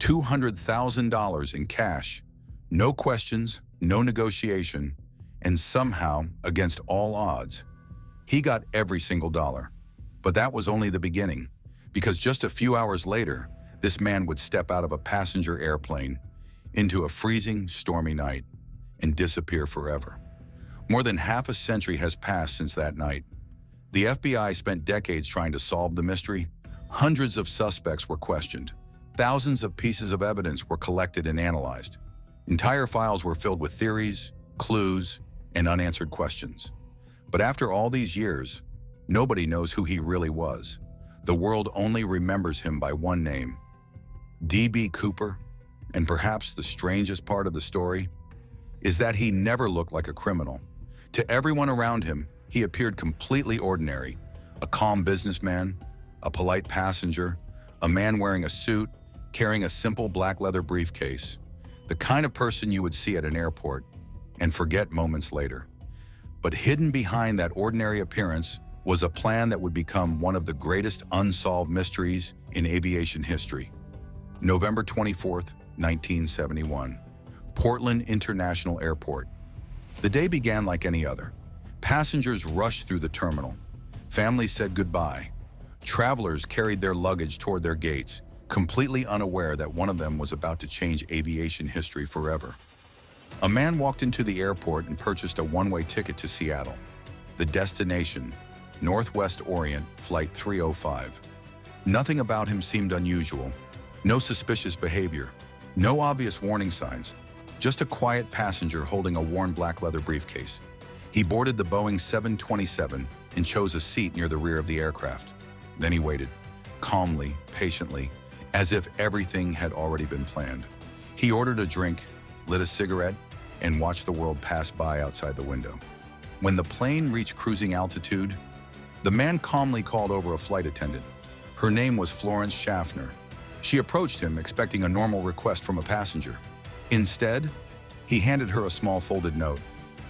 $200,000 in cash, no questions, no negotiation, and somehow, against all odds, he got every single dollar. But that was only the beginning, because just a few hours later, this man would step out of a passenger airplane into a freezing, stormy night and disappear forever. More than half a century has passed since that night. The FBI spent decades trying to solve the mystery. Hundreds of suspects were questioned. Thousands of pieces of evidence were collected and analyzed. Entire files were filled with theories, clues, and unanswered questions. But after all these years, nobody knows who he really was. The world only remembers him by one name, D.B. Cooper. And perhaps the strangest part of the story is that he never looked like a criminal. To everyone around him, he appeared completely ordinary, a calm businessman, a polite passenger, a man wearing a suit, carrying a simple black leather briefcase, the kind of person you would see at an airport and forget moments later. But hidden behind that ordinary appearance was a plan that would become one of the greatest unsolved mysteries in aviation history. November 24th, 1971, Portland International Airport. The day began like any other. Passengers rushed through the terminal. Families said goodbye. Travelers carried their luggage toward their gates, completely unaware that one of them was about to change aviation history forever. A man walked into the airport and purchased a one-way ticket to Seattle. The destination, Northwest Orient Flight 305. Nothing about him seemed unusual. No suspicious behavior. No obvious warning signs. Just a quiet passenger holding a worn black leather briefcase. He boarded the Boeing 727 and chose a seat near the rear of the aircraft. Then he waited, calmly, patiently, as if everything had already been planned. He ordered a drink, lit a cigarette, and watched the world pass by outside the window. When the plane reached cruising altitude, the man calmly called over a flight attendant. Her name was Florence Schaffner. She approached him, expecting a normal request from a passenger. Instead, he handed her a small folded note.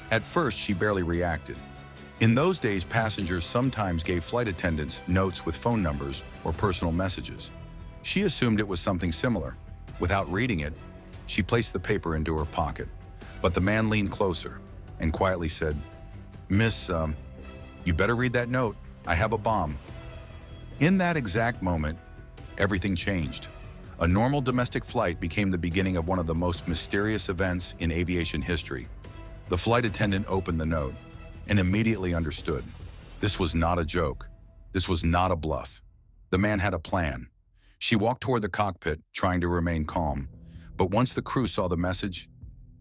At first, she barely reacted. In those days, passengers sometimes gave flight attendants notes with phone numbers or personal messages. She assumed it was something similar. Without reading it, she placed the paper into her pocket. But the man leaned closer and quietly said, "Miss, you better read that note. I have a bomb." In that exact moment, everything changed. A normal domestic flight became the beginning of one of the most mysterious events in aviation history. The flight attendant opened the note and immediately understood. This was not a joke. This was not a bluff. The man had a plan. She walked toward the cockpit, trying to remain calm. But once the crew saw the message,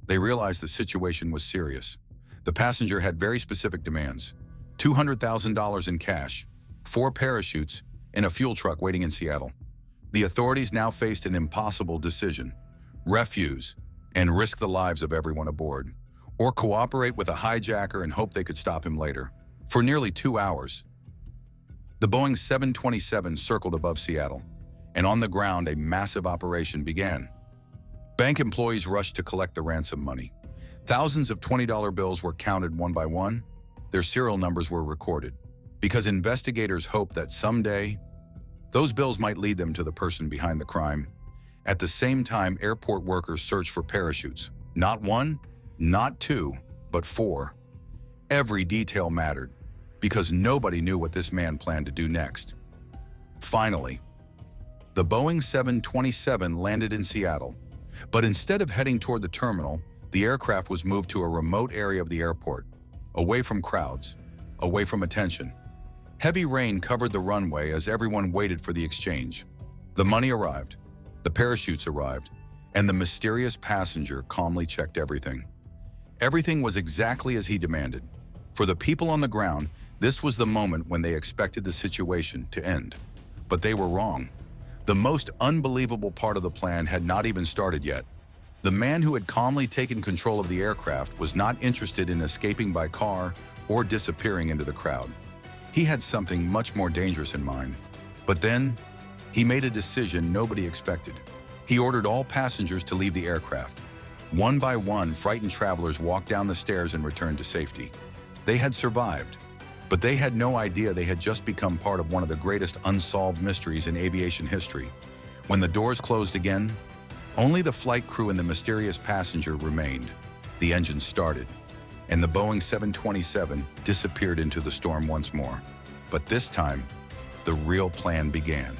they realized the situation was serious. The passenger had very specific demands: $200,000 in cash, 4 parachutes, and a fuel truck waiting in Seattle. The authorities now faced an impossible decision: refuse and risk the lives of everyone aboard, or cooperate with a hijacker and hope they could stop him later. For nearly 2 hours, the Boeing 727 circled above Seattle, and on the ground a massive operation began. Bank employees rushed to collect the ransom money. Thousands of $20 bills were counted one by one. Their serial numbers were recorded, because investigators hoped that someday those bills might lead them to the person behind the crime. At the same time, airport workers searched for parachutes. Not 1, not 2, but 4. Every detail mattered, because nobody knew what this man planned to do next. Finally, the Boeing 727 landed in Seattle, but instead of heading toward the terminal, the aircraft was moved to a remote area of the airport, away from crowds, away from attention. Heavy rain covered the runway as everyone waited for the exchange. The money arrived, the parachutes arrived, and the mysterious passenger calmly checked everything. Everything was exactly as he demanded. For the people on the ground, this was the moment when they expected the situation to end. But they were wrong. The most unbelievable part of the plan had not even started yet. The man who had calmly taken control of the aircraft was not interested in escaping by car or disappearing into the crowd. He had something much more dangerous in mind. But then, he made a decision nobody expected. He ordered all passengers to leave the aircraft. One by one, frightened travelers walked down the stairs and returned to safety. They had survived, but they had no idea they had just become part of one of the greatest unsolved mysteries in aviation history. When the doors closed again, Only the flight crew and the mysterious passenger remained. The engine started, and the Boeing 727 disappeared into the storm once more. But this time, the real plan began.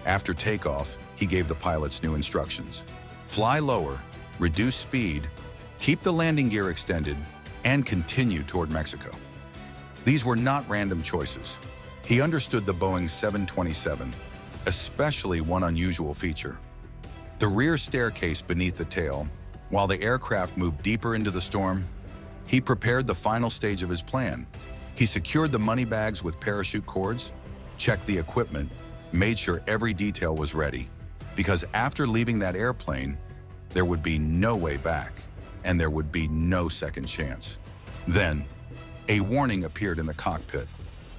After takeoff, he gave the pilots new instructions. Fly lower, reduce speed, keep the landing gear extended, and continue toward Mexico. These were not random choices. He understood the Boeing 727, especially one unusual feature. The rear staircase beneath the tail, while the aircraft moved deeper into the storm, he prepared the final stage of his plan. He secured the money bags with parachute cords, checked the equipment, made sure every detail was ready. Because after leaving that airplane, there would be no way back, and there would be no second chance. Then, a warning appeared in the cockpit.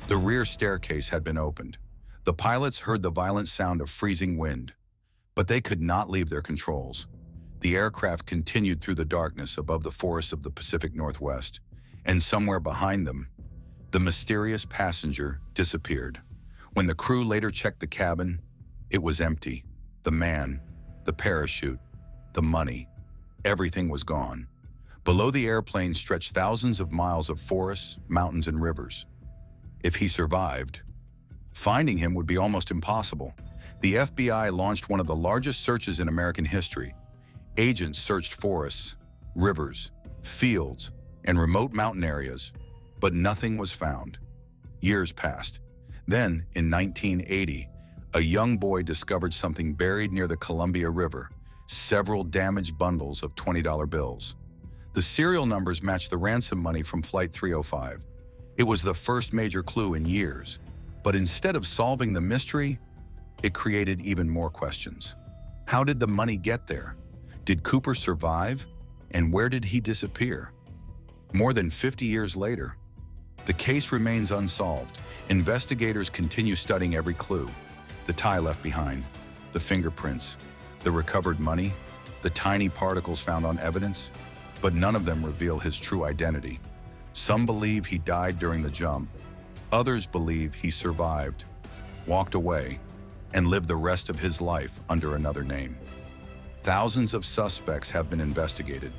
The rear staircase had been opened. The pilots heard the violent sound of freezing wind, but they could not leave their controls. The aircraft continued through the darkness above the forests of the Pacific Northwest, and somewhere behind them, the mysterious passenger disappeared. When the crew later checked the cabin, it was empty. The man, the parachute, the money, everything was gone. Below the airplane stretched thousands of miles of forests, mountains, and rivers. If he survived, finding him would be almost impossible. The FBI launched one of the largest searches in American history. Agents searched forests, rivers, fields, and remote mountain areas, but nothing was found. Years passed. Then, in 1980, a young boy discovered something buried near the Columbia River, several damaged bundles of $20 bills. The serial numbers matched the ransom money from Flight 305. It was the first major clue in years, but instead of solving the mystery, it created even more questions. How did the money get there? Did Cooper survive? And where did he disappear? More than 50 years later, the case remains unsolved. Investigators continue studying every clue. The tie left behind, the fingerprints, the recovered money, the tiny particles found on evidence, but none of them reveal his true identity. Some believe he died during the jump. Others believe he survived, walked away, and lived the rest of his life under another name. Thousands of suspects have been investigated.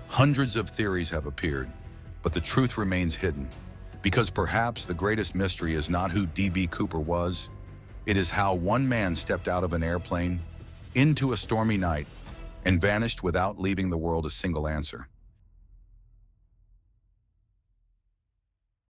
Hundreds of theories have appeared, but the truth remains hidden. Because perhaps the greatest mystery is not who D.B. Cooper was, it is how one man stepped out of an airplane into a stormy night and vanished without leaving the world a single answer.